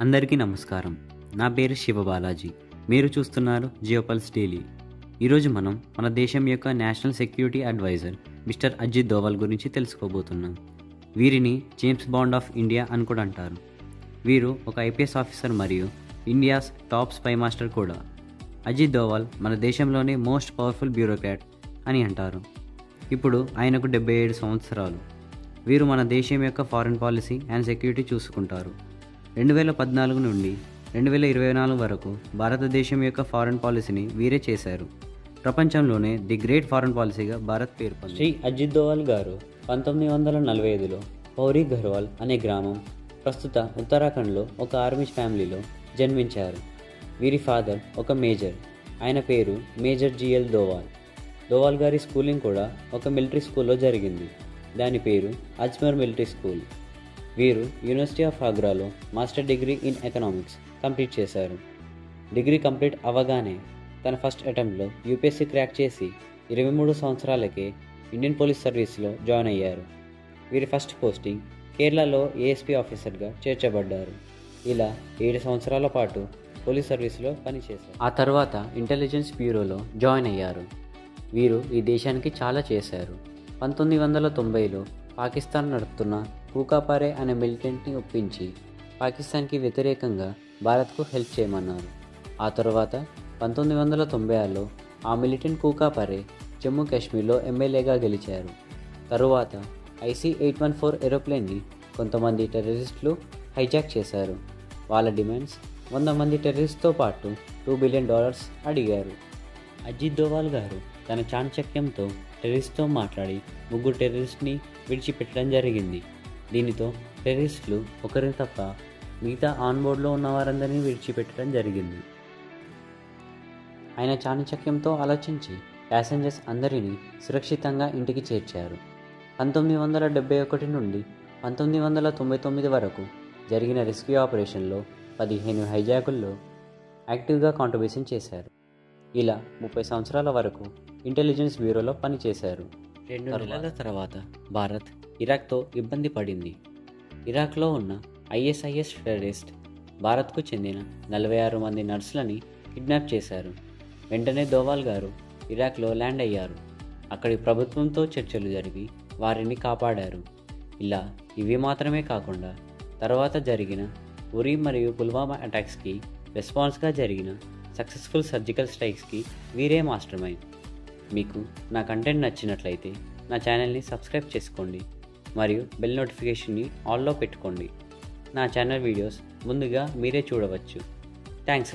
అందరికీ నమస్కారం. నా పేరు శివబాలాజీ. మీరు చూస్తున్నారు జియోపల్స్ డైలీ. ఈరోజు మనం మన దేశం యొక్క national security advisor mister Ajit Doval గురించి తెలుసుకోబోతున్నాం. వీరిని జేమ్స్ బాండ్ ఆఫ్ ఇండియా అని కూడా అంటారు. వీరు ఒక ఐపీఎస్ ఆఫీసర్ మరియు ఇండియాస్ టాప్ స్పై మాస్టర్ కూడా. అజిత్ దోవల్ మన దేశంలోనే మోస్ట్ పవర్ఫుల్ బ్యూరోక్రాట్ అని అంటారు. ఇప్పుడు ఆయనకు 77 సంవత్సరాలు. వీరు మన దేశం యొక్క ఫారిన్ పాలసీ అండ్ సెక్యూరిటీ చూసుకుంటారు. 2014 నుండి 2024 వరకు భారతదేశం యొక్క ఫారిన్ పాలసీని వీరే చేశారు. ప్రపంచంలోనే ది గ్రేట్ ఫారిన్ పాలసీగా భారత్ పేర్కొంది. శ్రీ అజిత్ దోవల్ గారు 1945లో పౌరీ గర్వాల్ అనే గ్రామం, ప్రస్తుత ఉత్తరాఖండ్లో ఒక ఆర్మీ ఫ్యామిలీలో జన్మించారు. వీరి ఫాదర్ ఒక మేజర్. ఆయన పేరు మేజర్ జిఎల్ దోవాల్. దోవాల్ గారి స్కూలింగ్ కూడా ఒక మిలిటరీ స్కూల్లో జరిగింది. దాని పేరు అజ్మర్ మిలిటరీ స్కూల్. వీరు యూనివర్సిటీ ఆఫ్ ఆగ్రాలో master degree in economics complete చేశారు. డిగ్రీ కంప్లీట్ అవ్వగానే తన ఫస్ట్ అటెంప్ట్లో యూపీఎస్సీ క్రాక్ చేసి 23 సంవత్సరాలకే ఇండియన్ పోలీస్ సర్వీస్లో జాయిన్ అయ్యారు. వీరి ఫస్ట్ పోస్టింగ్ కేరళలో ఏఎస్పీ ఆఫీసర్గా చేర్చబడ్డారు. ఇలా 7 సంవత్సరాల పాటు పోలీస్ సర్వీస్లో పనిచేశారు. ఆ తర్వాత ఇంటెలిజెన్స్ బ్యూరోలో జాయిన్ అయ్యారు. వీరు ఈ దేశానికి చాలా చేశారు. 1990లో పాకిస్తాన్ నడుపుతున్న కూకాపారే అనే మిలిటెంట్ని ఒప్పించి పాకిస్తాన్కి వ్యతిరేకంగా భారత్కు హెల్ప్ చేయమన్నారు. ఆ తర్వాత 1996లో ఆ మిలిటెంట్ కూకాపారే జమ్మూ కాశ్మీర్లో ఎమ్మెల్యేగా గెలిచారు. తరువాత IC-814 ఏరోప్లేన్ని కొంతమంది టెర్రరిస్టులు హైజాక్ చేశారు. వాళ్ళ డిమాండ్స్ 100 మంది టెర్రరిస్ట్తో పాటు $2 బిలియన్ అడిగారు. అజిత్ దోవాల్ గారు తన చాణచక్యంతో టెర్రరిస్ట్తో మాట్లాడి 3 టెర్రరిస్ట్ని విడిచిపెట్టడం జరిగింది. దీనితో టెర్రరిస్టులు ఒకరిని తప్ప మిగతా ఆన్బోర్డ్లో ఉన్న వారందరినీ విడిచిపెట్టడం జరిగింది. ఆయన చాణచక్యంతో ఆలోచించి ప్యాసింజర్స్ అందరినీ సురక్షితంగా ఇంటికి చేర్చారు. 1971 నుండి 1999 వరకు జరిగిన రెస్క్యూ ఆపరేషన్లో 15 హైజాకుల్లో యాక్టివ్గా కాంట్రిబ్యూషన్ చేశారు. ఇలా 30 సంవత్సరాల వరకు ఇంటెలిజెన్స్ బ్యూరోలో పనిచేశారు. 2 నెలల తర్వాత భారత్ ఇరాక్తో ఇబ్బంది పడింది. ఇరాక్లో ఉన్న ISIS టెర్రరిస్ట్ భారత్కు చెందిన 46 మంది నర్సులని కిడ్నాప్ చేశారు. వెంటనే దోవాల్ గారు ఇరాక్లో ల్యాండ్ అయ్యారు. అక్కడి ప్రభుత్వంతో చర్చలు జరిపి వారిని కాపాడారు. ఇలా ఇవి మాత్రమే కాకుండా తర్వాత జరిగిన ఉరీ మరియు పుల్వామా అటాక్స్కి రెస్పాన్స్గా జరిగిన సక్సెస్ఫుల్ సర్జికల్ స్ట్రైక్స్కి వీరే మాస్టర్ మైండ్. మీకు నా కంటెంట్ నచ్చినట్లయితే నా ఛానల్ని సబ్స్క్రైబ్ చేసుకోండి మరియు బెల్ నోటిఫికేషన్ని ఆల్లో పెట్టుకోండి. నా ఛానల్ వీడియోస్ ముందుగా మీరే చూడవచ్చు. థ్యాంక్స్.